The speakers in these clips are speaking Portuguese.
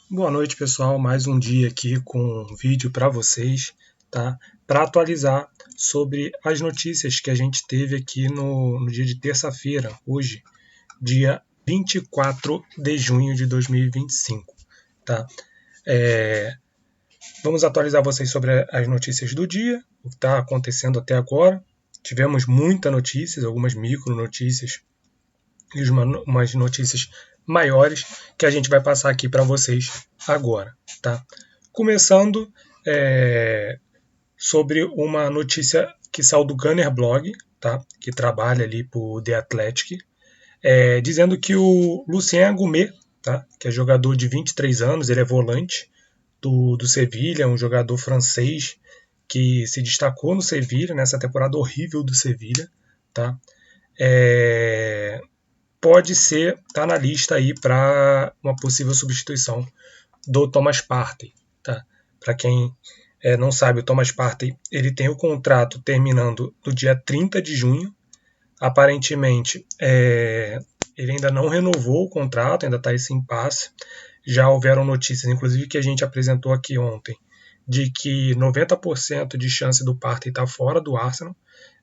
Boa noite, pessoal. Mais um dia aqui com um vídeo para vocês, tá? Para atualizar sobre as notícias que a gente teve aqui no dia de terça-feira, hoje, dia 24 de junho de 2025, tá? Vamos atualizar vocês sobre as notícias do dia, o que está acontecendo até agora. Tivemos muitas notícias, algumas micro notícias e umas notícias maiores que a gente vai passar aqui para vocês agora, tá? Começando sobre uma notícia que saiu do Gunner Blog, tá? Que trabalha ali por The Athletic, dizendo que o Lucien Gourmet, tá? Que é jogador de 23 anos, ele é volante do Sevilha, um jogador francês que se destacou no Sevilha, nessa temporada horrível do Sevilha, tá? Pode ser, tá na lista aí para uma possível substituição do Thomas Partey, tá? Para quem não sabe, o Thomas Partey ele tem o contrato terminando no dia 30 de junho. Aparentemente, ele ainda não renovou o contrato, ainda está esse impasse. Já houveram notícias, inclusive que a gente apresentou aqui ontem, de que 90% de chance do Partey estar fora do Arsenal.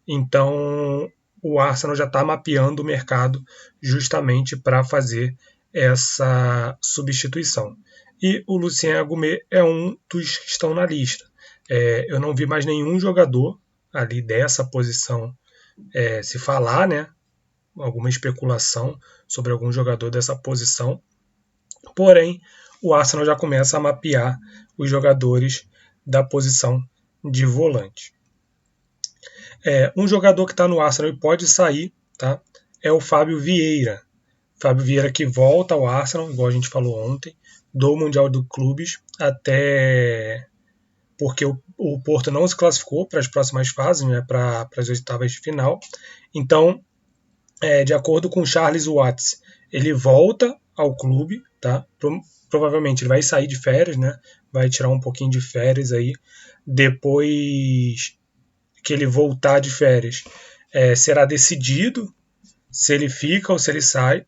Então, o Arsenal já está mapeando o mercado justamente para fazer essa substituição. E o Lucien Gourmet é um dos que estão na lista. Eu não vi mais nenhum jogador ali dessa posição se falar, né? Alguma especulação sobre algum jogador dessa posição. Porém, o Arsenal já começa a mapear os jogadores da posição de volante. Um jogador que está no Arsenal e pode sair, tá? É o Fábio Vieira. Fábio Vieira que volta ao Arsenal, igual a gente falou ontem, do Mundial de Clubes, até porque o Porto não se classificou para as próximas fases, né, para as oitavas de final. Então, de acordo com Charles Watts, ele volta ao clube, tá? Provavelmente ele vai sair de férias, né? Vai tirar um pouquinho de férias aí. Depois que ele voltar de férias, será decidido se ele fica ou se ele sai,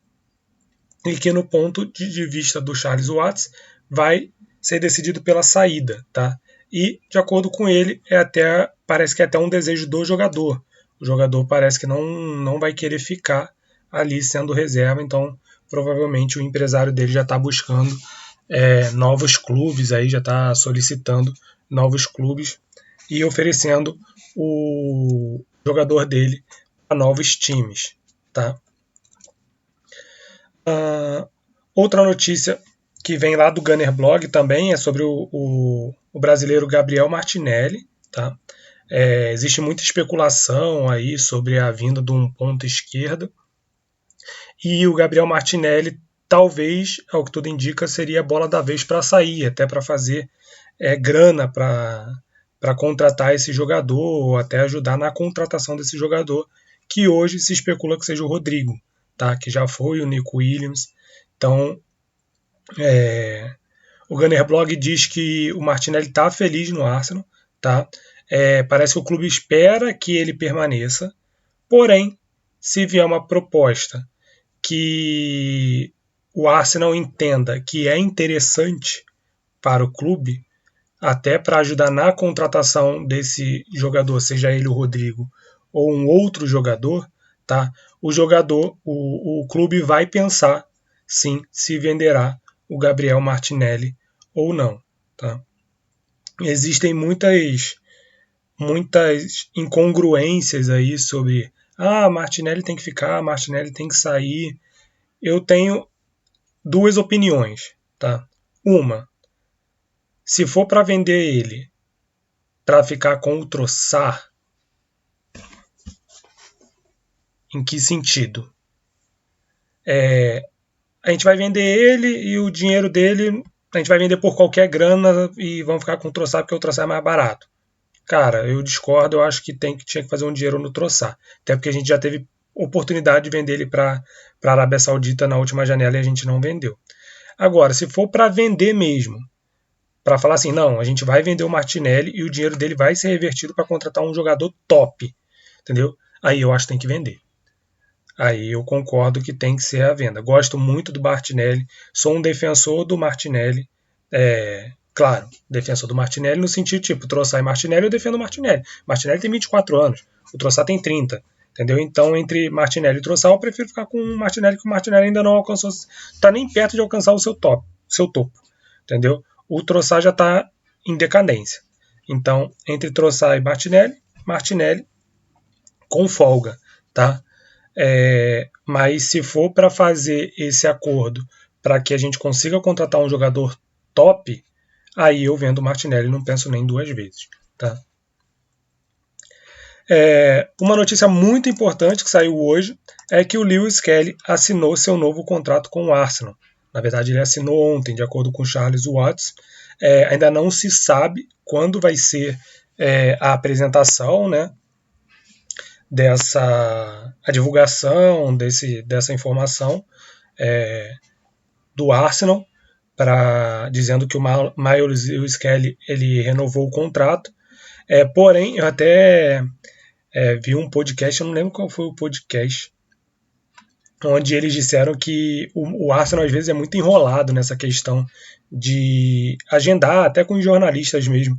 e que no ponto de vista do Charles Watts vai ser decidido pela saída, tá? E de acordo com ele, parece que é até um desejo do jogador. O jogador parece que não vai querer ficar ali sendo reserva, então provavelmente o empresário dele já está buscando novos clubes, aí já está solicitando novos clubes e oferecendo o jogador dele a novos times, tá? Outra notícia que vem lá do Gunner Blog também é sobre o brasileiro Gabriel Martinelli, tá? Existe muita especulação aí sobre a vinda de um ponta esquerda, e o Gabriel Martinelli talvez, ao que tudo indica, seria a bola da vez para sair, até para fazer grana para contratar esse jogador, ou até ajudar na contratação desse jogador, que hoje se especula que seja o Rodrigo, tá? Que já foi o Nico Williams. Então, o Gunner Blog diz que o Martinelli está feliz no Arsenal, tá? Parece que o clube espera que ele permaneça, porém, se vier uma proposta que o Arsenal entenda que é interessante para o clube, até para ajudar na contratação desse jogador, seja ele o Rodrigo ou um outro jogador, tá? O clube vai pensar sim se venderá o Gabriel Martinelli ou não, tá? Existem muitas incongruências aí sobre Martinelli tem que ficar, Martinelli tem que sair. Eu tenho duas opiniões, tá? Uma, se for para vender ele para ficar com o Trossard, em que sentido? A gente vai vender ele e o dinheiro dele a gente vai vender por qualquer grana e vamos ficar com o Trossard porque o Trossard é mais barato. Cara, eu discordo, eu acho que tinha que fazer um dinheiro no Trossard. Até porque a gente já teve oportunidade de vender ele para a Arábia Saudita na última janela e a gente não vendeu. Agora, se for para vender mesmo, para falar assim, não, a gente vai vender o Martinelli e o dinheiro dele vai ser revertido para contratar um jogador top, entendeu? Aí eu acho que tem que vender. Aí eu concordo que tem que ser a venda. Gosto muito do Martinelli, sou um defensor do Martinelli, Claro, defensor do Martinelli no sentido tipo, Trossard e Martinelli, eu defendo o Martinelli. Martinelli tem 24 anos, o Trossard tem 30. Entendeu? Então, entre Martinelli e Trossard, eu prefiro ficar com o Martinelli, que o Martinelli ainda não alcançou, está nem perto de alcançar o seu topo. Entendeu? O Trossard já está em decadência. Então, entre Trossard e Martinelli com folga, tá? Mas se for para fazer esse acordo para que a gente consiga contratar um jogador top, aí eu vendo o Martinelli, não penso nem duas vezes, tá? Uma notícia muito importante que saiu hoje é que o Lewis Kelly assinou seu novo contrato com o Arsenal. Na verdade, ele assinou ontem, de acordo com Charles Watts. Ainda não se sabe quando vai ser a apresentação, né, a divulgação dessa informação do Arsenal, dizendo que o Miles Lewis Kelly ele renovou o contrato. Porém, eu até vi um podcast, eu não lembro qual foi o podcast, onde eles disseram que o Arsenal às vezes é muito enrolado nessa questão de agendar, até com os jornalistas mesmo.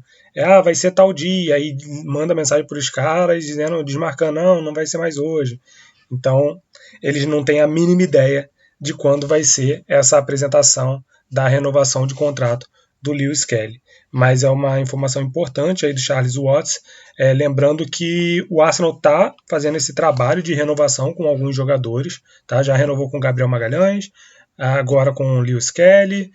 Vai ser tal dia, aí manda mensagem para os caras dizendo, desmarcando, não vai ser mais hoje. Então, eles não têm a mínima ideia de quando vai ser essa apresentação da renovação de contrato do Lewis Kelly. Mas é uma informação importante aí do Charles Watts, lembrando que o Arsenal está fazendo esse trabalho de renovação com alguns jogadores, tá? Já renovou com o Gabriel Magalhães, agora com o Lewis Kelly,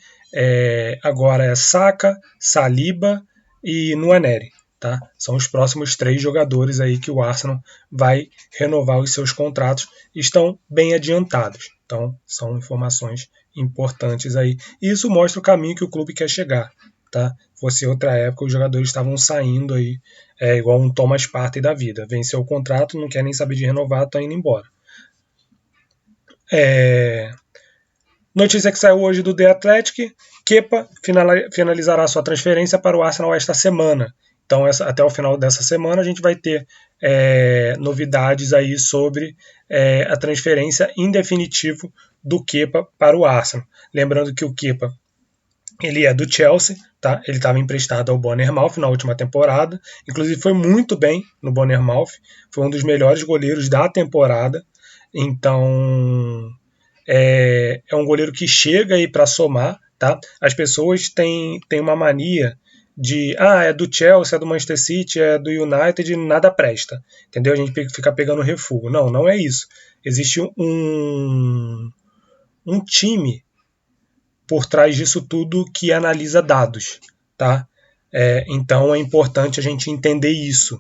agora é Saka, Saliba e Nwaneri. Tá? São os próximos 3 jogadores aí que o Arsenal vai renovar os seus contratos, estão bem adiantados. Então, são informações importantes aí. E isso mostra o caminho que o clube quer chegar. Tá? Fosse outra época, os jogadores estavam saindo aí, igual um Thomas Partey da vida. Venceu o contrato, não quer nem saber de renovar, está indo embora. Notícia que saiu hoje do The Athletic: Kepa finalizará sua transferência para o Arsenal esta semana. Então, até o final dessa semana, a gente vai ter novidades aí sobre a transferência em definitivo do Kepa para o Arsenal. Lembrando que o Kepa ele é do Chelsea, tá? Ele estava emprestado ao Bournemouth na última temporada, inclusive foi muito bem no Bournemouth, foi um dos melhores goleiros da temporada, então é um goleiro que chega aí para somar, tá? As pessoas têm uma mania de é do Chelsea, é do Manchester City, é do United, nada presta, entendeu? A gente fica pegando refúgio. Não é isso. Existe um time por trás disso tudo que analisa dados, tá? Então é importante a gente entender isso,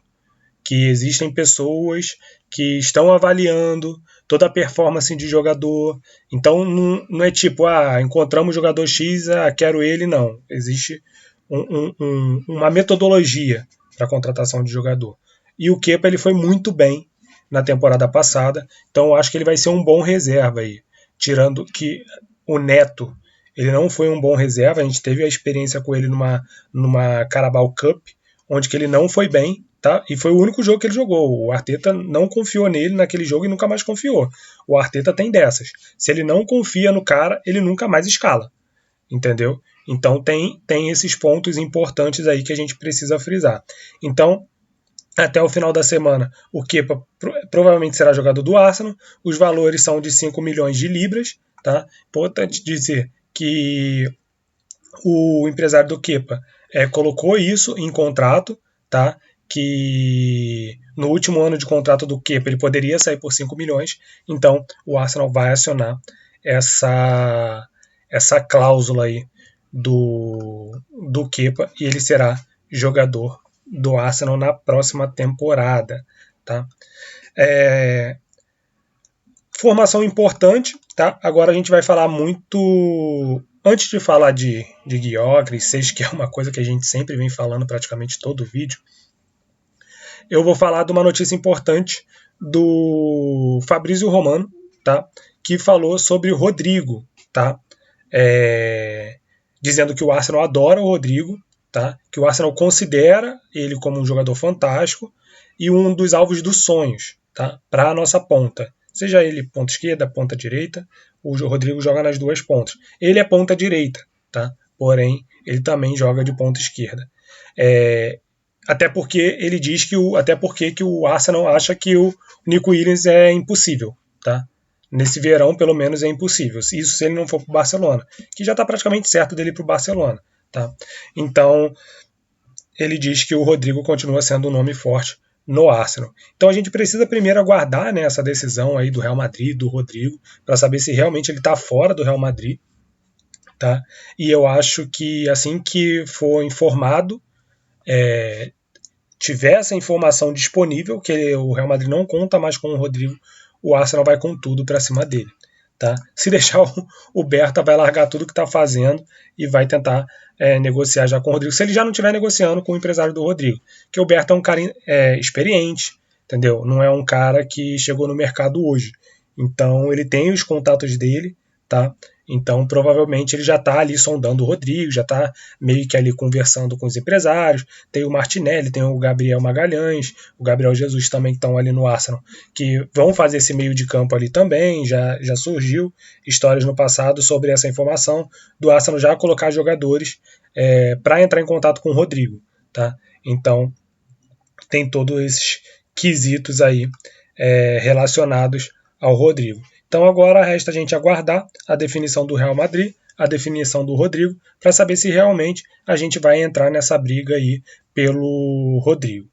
que existem pessoas que estão avaliando toda a performance de jogador. Então não é tipo, encontramos jogador X, quero ele, não. Existe uma metodologia para a contratação de jogador. E o Kepa ele foi muito bem na temporada passada, então eu acho que ele vai ser um bom reserva aí. Tirando que o Neto ele não foi um bom reserva, a gente teve a experiência com ele numa Carabao Cup, onde que ele não foi bem, tá? E foi o único jogo que ele jogou. O Arteta não confiou nele naquele jogo e nunca mais confiou. O Arteta tem dessas. Se ele não confia no cara, ele nunca mais escala. Entendeu? Então tem esses pontos importantes aí que a gente precisa frisar. Então, até o final da semana, o Kepa provavelmente será jogador do Arsenal. Os valores são de 5 milhões de libras. Tá? Importante dizer que o empresário do Kepa colocou isso em contrato, tá? Que no último ano de contrato do Kepa ele poderia sair por 5 milhões, então o Arsenal vai acionar essa cláusula aí do Kepa e ele será jogador do Arsenal na próxima temporada, tá? Formação importante, tá? Agora a gente vai falar muito. Antes de falar de Gyökeres, que é uma coisa que a gente sempre vem falando praticamente todo vídeo, eu vou falar de uma notícia importante do Fabrício Romano, tá? Que falou sobre o Rodrigo, tá? Dizendo que o Arsenal adora o Rodrigo, tá? Que o Arsenal considera ele como um jogador fantástico e um dos alvos dos sonhos, tá? Para a nossa ponta. Seja ele ponta esquerda, ponta direita, o Rodrigo joga nas duas pontas. Ele é ponta direita, tá? porém ele também joga de ponta esquerda. Até porque ele diz que o Arsenal acha que o Nico Williams é impossível, tá? Nesse verão, pelo menos, é impossível. Isso se ele não for para o Barcelona, que já está praticamente certo dele ir para o Barcelona, tá? Então, ele diz que o Rodrigo continua sendo um nome forte no Arsenal. Então a gente precisa primeiro aguardar, né, essa decisão aí do Real Madrid, do Rodrigo, para saber se realmente ele está fora do Real Madrid, tá? E eu acho que assim que for informado, tiver essa informação disponível, que o Real Madrid não conta mais com o Rodrigo, o Arsenal vai com tudo para cima dele. Tá? Se deixar, o Berta vai largar tudo que está fazendo e vai tentar negociar já com o Rodrigo, se ele já não estiver negociando com o empresário do Rodrigo. Porque o Berta é um cara experiente, entendeu? Não é um cara que chegou no mercado hoje. Então ele tem os contatos dele, tá? Então provavelmente ele já está ali sondando o Rodrigo, já está meio que ali conversando com os empresários. Tem o Martinelli, tem o Gabriel Magalhães, o Gabriel Jesus também que estão ali no Arsenal, que vão fazer esse meio de campo ali também. Já surgiu histórias no passado sobre essa informação do Arsenal já colocar jogadores para entrar em contato com o Rodrigo, tá? Então tem todos esses quesitos aí relacionados ao Rodrigo. Então agora resta a gente aguardar a definição do Real Madrid, a definição do Rodrigo, para saber se realmente a gente vai entrar nessa briga aí pelo Rodrigo.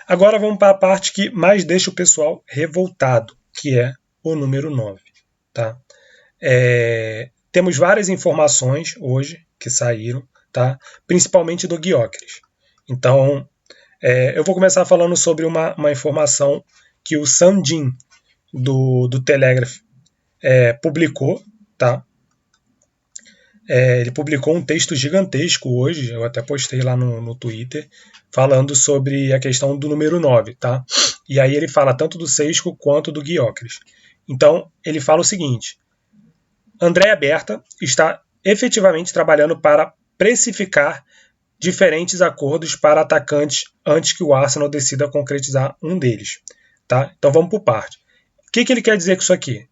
Agora vamos para a parte que mais deixa o pessoal revoltado, que é o número 9. Tá? Temos várias informações hoje que saíram, tá? Principalmente do Gyökeres. Então, eu vou começar falando sobre uma informação que o Sandin do Telegraph publicou, tá? Ele publicou um texto gigantesco hoje, eu até postei lá no Twitter, falando sobre a questão do número 9, tá? E aí ele fala tanto do Sesco quanto do Gyökeres. Então, ele fala o seguinte: Andrea Berta está efetivamente trabalhando para precificar diferentes acordos para atacantes antes que o Arsenal decida concretizar um deles. Tá? Então vamos por parte. O que ele quer dizer com isso aqui?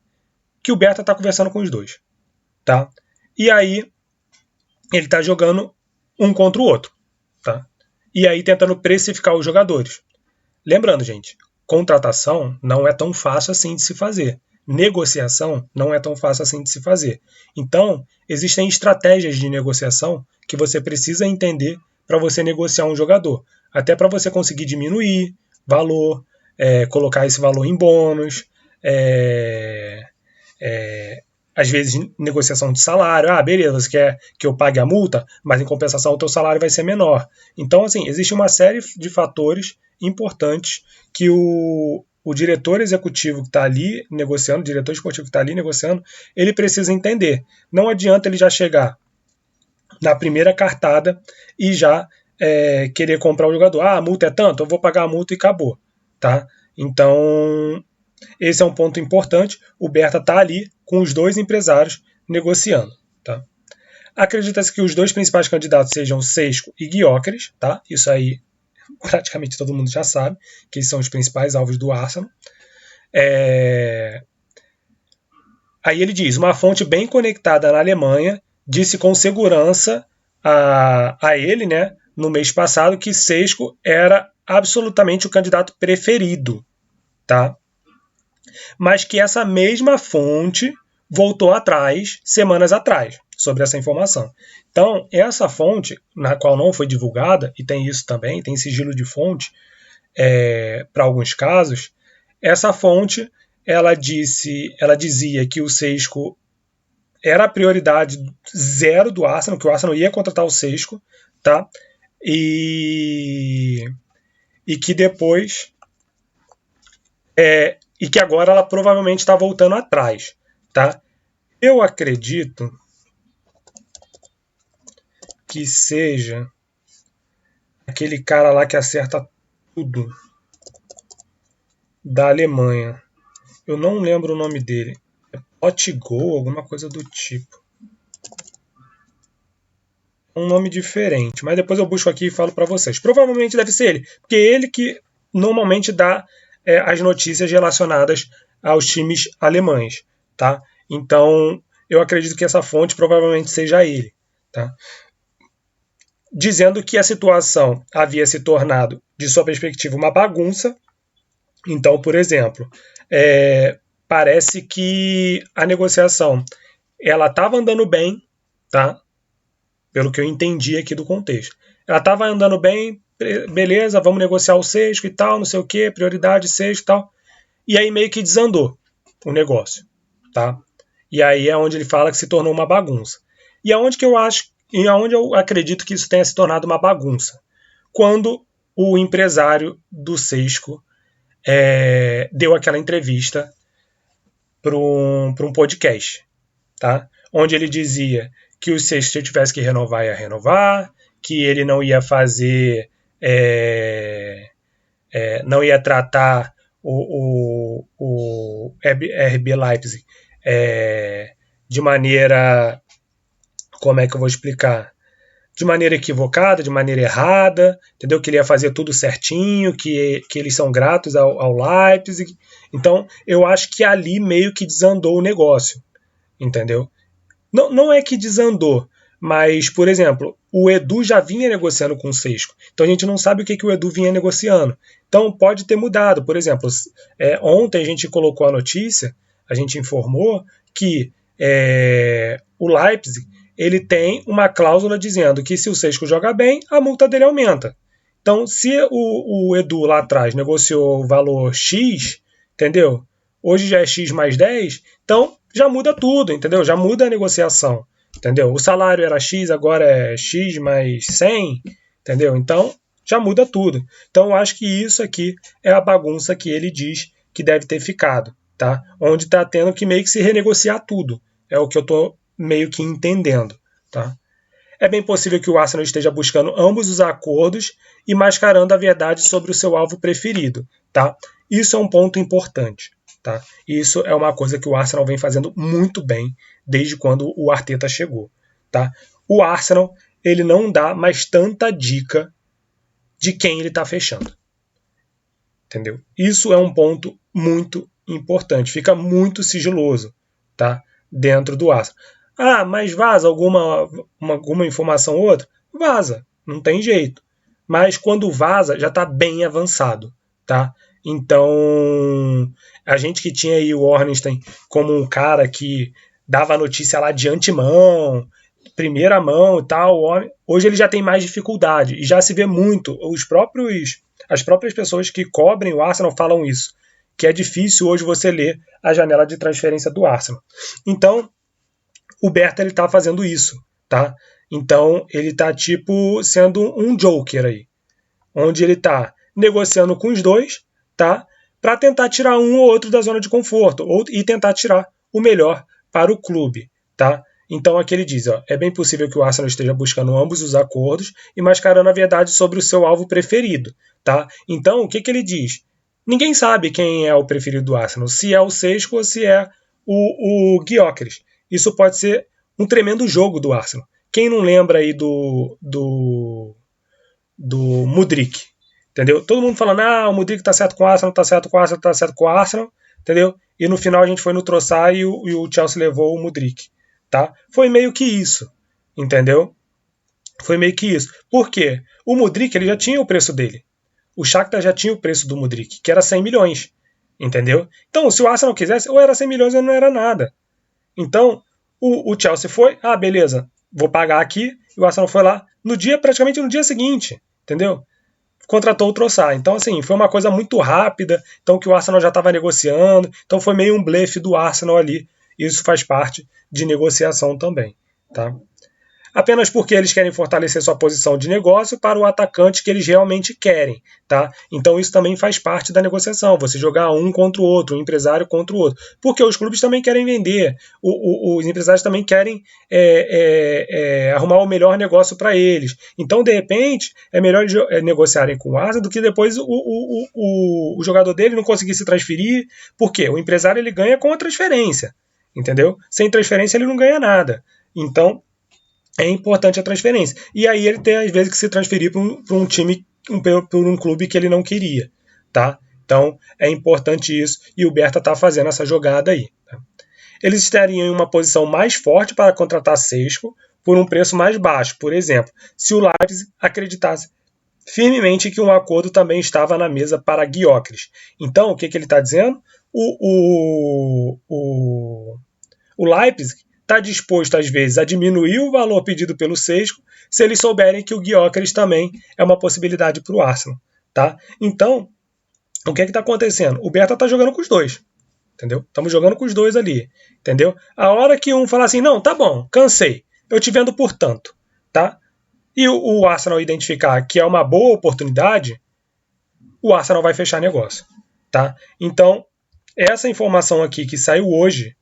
Que o Berta está conversando com os dois. Tá? E aí ele está jogando um contra o outro. Tá? E aí tentando precificar os jogadores. Lembrando, gente, contratação não é tão fácil assim de se fazer. Negociação não é tão fácil assim de se fazer. Então, existem estratégias de negociação que você precisa entender para você negociar um jogador. Até para você conseguir diminuir valor, colocar esse valor em bônus, às vezes negociação de salário. Ah, beleza, você quer que eu pague a multa, mas em compensação o teu salário vai ser menor. Então, assim, existe uma série de fatores importantes que o diretor executivo que está ali negociando, o diretor esportivo que está ali negociando, ele precisa entender. Não adianta ele já chegar na primeira cartada e já querer comprar o jogador. Ah, a multa é tanto, eu vou pagar a multa e acabou. Tá? Então, esse é um ponto importante. O Berta está ali com os dois empresários negociando. Tá? Acredita-se que os dois principais candidatos sejam Sesco e Gyökeres. Tá? Isso aí praticamente todo mundo já sabe, que são os principais alvos do Arsenal. Aí ele diz, uma fonte bem conectada na Alemanha disse com segurança a ele, né, no mês passado, que Sesco era absolutamente o candidato preferido, tá? Mas que essa mesma fonte voltou atrás, semanas atrás, sobre essa informação. Então, essa fonte, na qual não foi divulgada, e tem isso também, tem sigilo de fonte para alguns casos, essa fonte ela dizia que o Sesco era a prioridade zero do Arsenal, que o Arsenal ia contratar o Sesco, tá? E que depois e que agora ela provavelmente está voltando atrás, tá? Eu acredito que seja aquele cara lá que acerta tudo da Alemanha. Eu não lembro o nome dele. É Potgol, alguma coisa do tipo. Um nome diferente, mas depois eu busco aqui e falo para vocês. Provavelmente deve ser ele, porque é ele que normalmente dá as notícias relacionadas aos times alemães, tá? Então, eu acredito que essa fonte provavelmente seja ele, tá? Dizendo que a situação havia se tornado, de sua perspectiva, uma bagunça. Então, por exemplo, parece que a negociação ela estava andando bem, tá? Pelo que eu entendi aqui do contexto. Ela estava andando bem, beleza, vamos negociar o Sesco e tal, não sei o que, prioridade Sesco e tal. E aí meio que desandou o negócio, tá? E aí é onde ele fala que se tornou uma bagunça. E aonde que eu acho, e aonde eu acredito que isso tenha se tornado uma bagunça? Quando o empresário do Sesco deu aquela entrevista para um podcast, tá? Onde ele dizia que o Sesco, se tivesse que renovar, ia renovar, que ele não ia fazer, não ia tratar o RB Leipzig de maneira, como é que eu vou explicar? De maneira equivocada, de maneira errada, entendeu? Que ele ia fazer tudo certinho, que eles são gratos ao Leipzig. Então, eu acho que ali meio que desandou o negócio, entendeu? Não é que desandou, mas, por exemplo, o Edu já vinha negociando com o Sesco. Então a gente não sabe o que o Edu vinha negociando. Então pode ter mudado. Por exemplo, ontem a gente colocou a notícia, a gente informou que o Leipzig ele tem uma cláusula dizendo que se o Sesco joga bem, a multa dele aumenta. Então, se o Edu lá atrás negociou o valor X, entendeu? Hoje já é X mais 10, então já muda tudo, entendeu? Já muda a negociação, entendeu? O salário era X, agora é X mais 100, entendeu? Então já muda tudo. Então eu acho que isso aqui é a bagunça que ele diz que deve ter ficado, tá? Onde está tendo que meio que se renegociar tudo. É o que eu estou meio que entendendo, tá? É bem possível que o Arsenal esteja buscando ambos os acordos e mascarando a verdade sobre o seu alvo preferido, tá? Isso é um ponto importante, tá? Isso é uma coisa que o Arsenal vem fazendo muito bem desde quando o Arteta chegou, tá? O Arsenal, ele não dá mais tanta dica de quem ele está fechando, entendeu? Isso é um ponto muito importante, fica muito sigiloso, tá? Dentro do Arsenal. Ah, mas vaza alguma informação ou outra? Vaza, não tem jeito. Mas quando vaza, já está bem avançado, tá? Então, a gente que tinha aí o Ornstein como um cara que dava a notícia lá de antemão, primeira mão e tal, hoje ele já tem mais dificuldade e já se vê muito, as próprias pessoas que cobrem o Arsenal falam isso, que é difícil hoje você ler a janela de transferência do Arsenal. Então, o Berta ele tá fazendo isso, tá? Então ele tá tipo sendo um joker aí, onde ele tá negociando com os dois, tá? Para tentar tirar um ou outro da zona de conforto e tentar tirar o melhor para o clube, tá? Então aqui ele diz, ó, é bem possível que o Arsenal esteja buscando ambos os acordos e mascarando a verdade sobre o seu alvo preferido, tá? Então o que ele diz? Ninguém sabe quem é o preferido do Arsenal, se é o Sesco ou se é o Gyökeres. Isso pode ser um tremendo jogo do Arsenal. Quem não lembra aí do Mudryk, entendeu? Todo mundo falando, o Mudryk tá certo com o Arsenal, tá certo com o Arsenal, tá certo com o Arsenal, entendeu? E no final a gente foi no Troçar e o Chelsea levou o Mudryk, tá? Foi meio que isso, entendeu? Foi meio que isso. Por quê? O Mudryk, ele já tinha o preço dele. O Shakhtar já tinha o preço do Mudryk, que era 100 milhões, entendeu? Então, se o Arsenal quisesse, ou era 100 milhões ou não era nada. Então, o Chelsea foi, beleza, vou pagar aqui, e o Arsenal foi lá, praticamente no dia seguinte, entendeu? Contratou o Troçar. Então, assim, foi uma coisa muito rápida, então que o Arsenal já estava negociando, então foi meio um blefe do Arsenal ali, isso faz parte de negociação também, tá? Apenas porque eles querem fortalecer sua posição de negócio para o atacante que eles realmente querem, tá? Então isso também faz parte da negociação, você jogar um contra o outro, um empresário contra o outro, porque os clubes também querem vender, os empresários também querem arrumar o melhor negócio para eles. Então, de repente, é melhor negociarem com o Arsenal do que depois o jogador dele não conseguir se transferir, porque o empresário ele ganha com a transferência, entendeu? Sem transferência ele não ganha nada. Então, é importante a transferência. E aí ele tem, às vezes, que se transferir para um time, para um clube que ele não queria, tá? Então, é importante isso, e o Berta está fazendo essa jogada aí. Tá? eles estariam em uma posição mais forte para contratar Sesco por um preço mais baixo. Por exemplo, se o Leipzig acreditasse firmemente que um acordo também estava na mesa para Gyökeres. Então, o que ele está dizendo? O Leipzig está disposto, às vezes, a diminuir o valor pedido pelo Sesco se eles souberem que o Gyökeres também é uma possibilidade para o Arsenal. Tá? Então, o que está acontecendo? O Berta está jogando com os dois. Entendeu? Estamos jogando com os dois ali. Entendeu? A hora que um falar assim, não, tá bom, cansei, eu te vendo por tanto. Tá? E o Arsenal identificar que é uma boa oportunidade, o Arsenal vai fechar negócio. Tá? Então, essa informação aqui que saiu hoje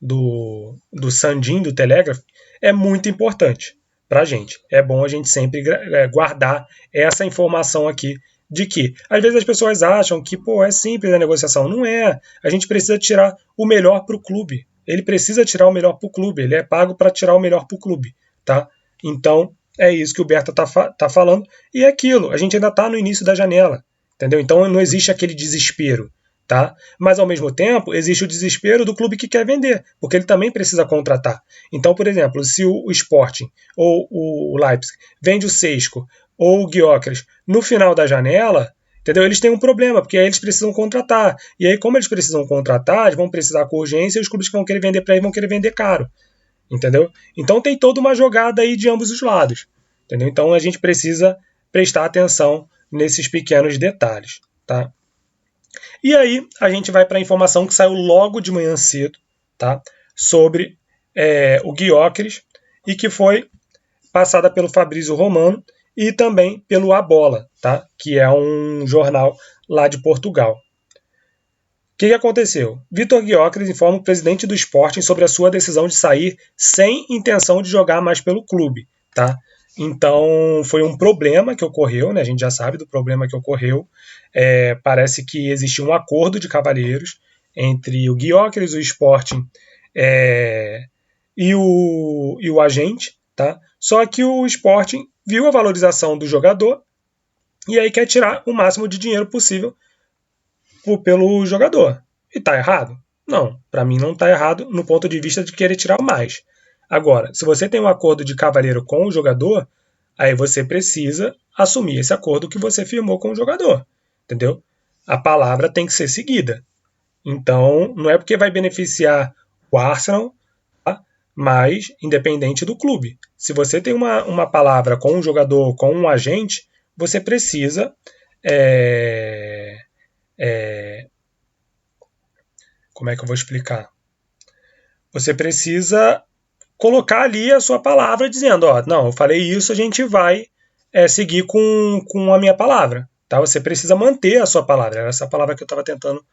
do Sandin, do Telegraph, é muito importante para a gente. É bom a gente sempre guardar essa informação aqui de que, às vezes as pessoas acham que, é simples a negociação. Não é. A gente precisa tirar o melhor para o clube. Ele precisa tirar o melhor para o clube. Ele é pago para tirar o melhor para o clube. Tá? Então, é isso que o Berta tá falando. E é aquilo. A gente ainda está no início da janela. Entendeu? Então, não existe aquele desespero. Tá? Mas, ao mesmo tempo, existe o desespero do clube que quer vender, porque ele também precisa contratar. Então, por exemplo, se o Sporting ou o Leipzig vende o Sesco ou o Gyökeres no final da janela, entendeu? Eles têm um problema, porque aí eles precisam contratar. E aí, como eles precisam contratar, eles vão precisar com urgência e os clubes que vão querer vender para eles vão querer vender caro. Entendeu? Então, tem toda uma jogada aí de ambos os lados. Entendeu? Então, a gente precisa prestar atenção nesses pequenos detalhes. Tá? E aí a gente vai para a informação que saiu logo de manhã cedo, tá? Sobre o Gyökeres e que foi passada pelo Fabrício Romano e também pelo A Bola, tá? Que é um jornal lá de Portugal. O que aconteceu? Vitor Gyökeres informa o presidente do Sporting sobre a sua decisão de sair sem intenção de jogar mais pelo clube. Tá? Então, foi um problema que ocorreu, né? A gente já sabe do problema que ocorreu. Parece que existiu um acordo de cavalheiros entre o Gyökeres, o Sporting e o agente. Tá? Só que o Sporting viu a valorização do jogador e aí quer tirar o máximo de dinheiro possível pelo jogador. E tá errado? Não, para mim não tá errado no ponto de vista de querer tirar mais. Agora, se você tem um acordo de cavalheiro com o jogador, aí você precisa assumir esse acordo que você firmou com o jogador. Entendeu? A palavra tem que ser seguida. Então, não é porque vai beneficiar o Arsenal, tá? Mas independente do clube. Se você tem uma palavra com um jogador, com um agente, você precisa como é que eu vou explicar? Você precisa colocar ali a sua palavra dizendo, não, eu falei isso, a gente vai seguir com a minha palavra. Tá? Você precisa manter a sua palavra. Era essa palavra que eu estava tentando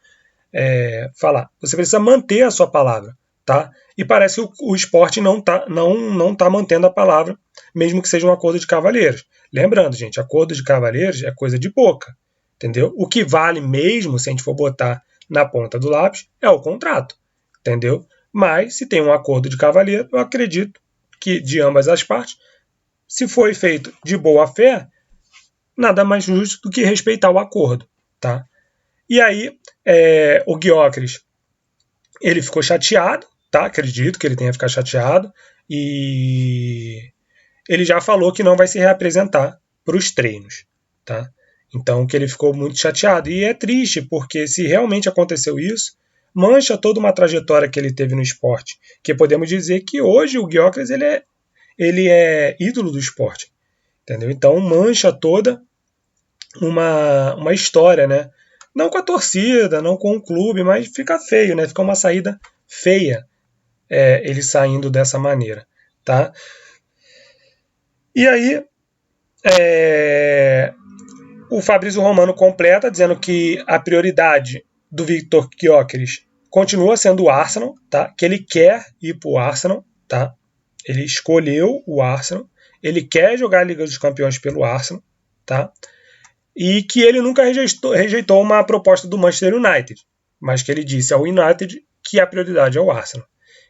falar. Você precisa manter a sua palavra. Tá? E parece que o esporte não tá mantendo a palavra, mesmo que seja um acordo de cavalheiros. Lembrando, gente, acordo de cavalheiros é coisa de boca. Entendeu? O que vale mesmo, se a gente for botar na ponta do lápis, é o contrato. Entendeu? Mas, se tem um acordo de cavalheiro, eu acredito que de ambas as partes, se foi feito de boa fé, nada mais justo do que respeitar o acordo. Tá? E aí, o Gyökeres, ele ficou chateado, tá? Acredito que ele tenha ficado chateado, e ele já falou que não vai se reapresentar para os treinos. Tá? Então, que ele ficou muito chateado. E é triste, porque se realmente aconteceu isso, mancha toda uma trajetória que ele teve no esporte. Que podemos dizer que hoje o Gyökeres ele é ídolo do esporte. Entendeu? Então, mancha toda uma história, né? Não com a torcida, não com o clube, mas fica feio, né? Fica uma saída feia ele saindo dessa maneira. Tá? E aí, o Fabrício Romano completa dizendo que a prioridade do Vitor Gyökeres continua sendo o Arsenal, tá? Que ele quer ir para o Arsenal, tá? Ele escolheu o Arsenal, ele quer jogar a Liga dos Campeões pelo Arsenal, tá? E que ele nunca rejeitou uma proposta do Manchester United, mas que ele disse ao United que a prioridade é o Arsenal.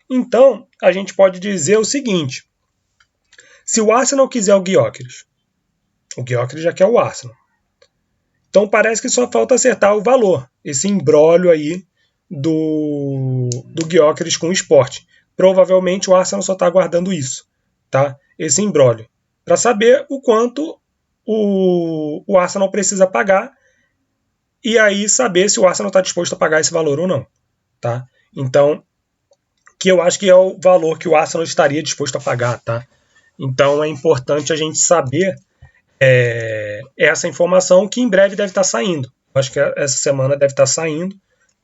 Então, a gente pode dizer o seguinte: se o Arsenal quiser o Gyökeres já quer o Arsenal. Então parece que só falta acertar o valor, esse imbróglio aí do Gyökeres com o Sport. Provavelmente o Arsenal só está aguardando isso, tá? Esse imbróglio, para saber o quanto o Arsenal precisa pagar e aí saber se o Arsenal está disposto a pagar esse valor ou não, tá? Então, que eu acho que é o valor que o Arsenal estaria disposto a pagar, tá? Então é importante a gente saber essa informação que em breve deve estar saindo. Acho que essa semana deve estar saindo,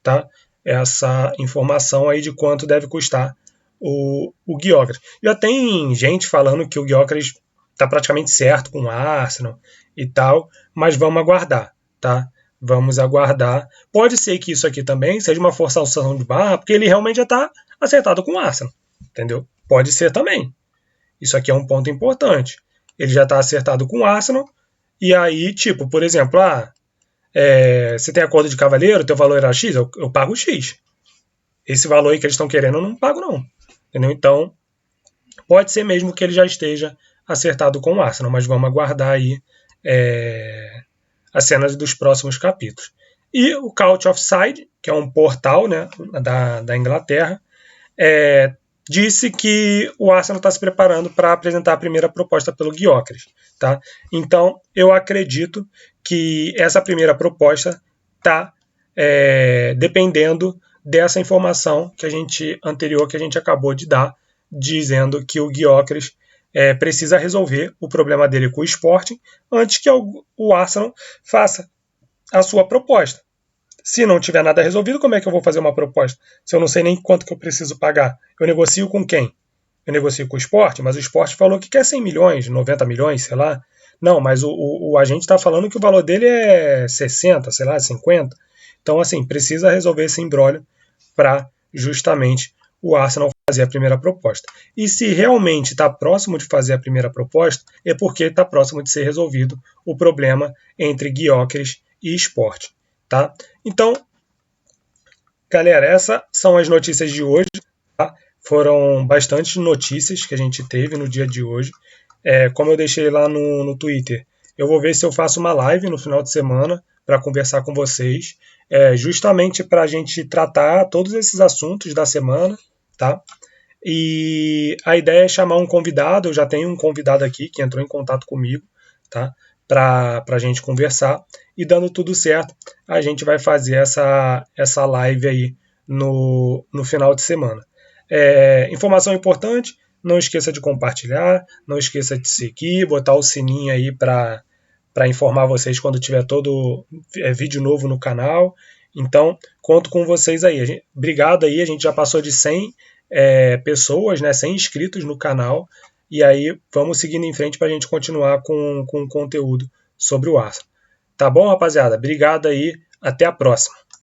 tá? Essa informação aí de quanto deve custar o Gyökeres. Já tem gente falando que o Gyökeres está praticamente certo com o Arsenal e tal, mas vamos aguardar, tá? Vamos aguardar. Pode ser que isso aqui também seja uma forçação de barra, porque ele realmente já está acertado com o Arsenal, entendeu? Pode ser também. Isso aqui é um ponto importante. Ele já está acertado com o Arsenal, e aí, tipo, por exemplo, você tem acordo de cavaleiro, teu valor era X, eu pago X. Esse valor aí que eles estão querendo eu não pago não. Entendeu? Então, pode ser mesmo que ele já esteja acertado com o Arsenal, mas vamos aguardar aí as cenas dos próximos capítulos. E o Couch Offside, que é um portal, né, da Inglaterra, disse que o Arsenal está se preparando para apresentar a primeira proposta pelo Gyökeres, tá? Então, eu acredito que essa primeira proposta está dependendo dessa informação anterior que a gente acabou de dar, dizendo que o Gyökeres precisa resolver o problema dele com o Sporting antes que o Arsenal faça a sua proposta. Se não tiver nada resolvido, como é que eu vou fazer uma proposta? Se eu não sei nem quanto que eu preciso pagar. Eu negocio com quem? Eu negocio com o Sport, mas o Sport falou que quer 100 milhões, 90 milhões, sei lá. Não, mas o agente está falando que o valor dele é 60, sei lá, 50. Então, assim, precisa resolver esse imbróglio para justamente o Arsenal fazer a primeira proposta. E se realmente está próximo de fazer a primeira proposta, é porque está próximo de ser resolvido o problema entre Gyökeres e Sport. Tá? Então, galera, essas são as notícias de hoje. Tá? Foram bastantes notícias que a gente teve no dia de hoje. Como eu deixei lá no Twitter, eu vou ver se eu faço uma live no final de semana para conversar com vocês, justamente para a gente tratar todos esses assuntos da semana. Tá? E a ideia é chamar um convidado. Eu já tenho um convidado aqui que entrou em contato comigo, tá? Para a gente conversar, e dando tudo certo, a gente vai fazer essa live aí no final de semana. Informação importante, não esqueça de compartilhar, não esqueça de seguir, botar o sininho aí para informar vocês quando tiver todo vídeo novo no canal. Então, conto com vocês aí. Obrigado aí, a gente já passou de 100 pessoas, né, 100 inscritos no canal. E aí, vamos seguindo em frente para a gente continuar com conteúdo sobre o Arsenal. Tá bom, rapaziada? Obrigado aí. Até a próxima.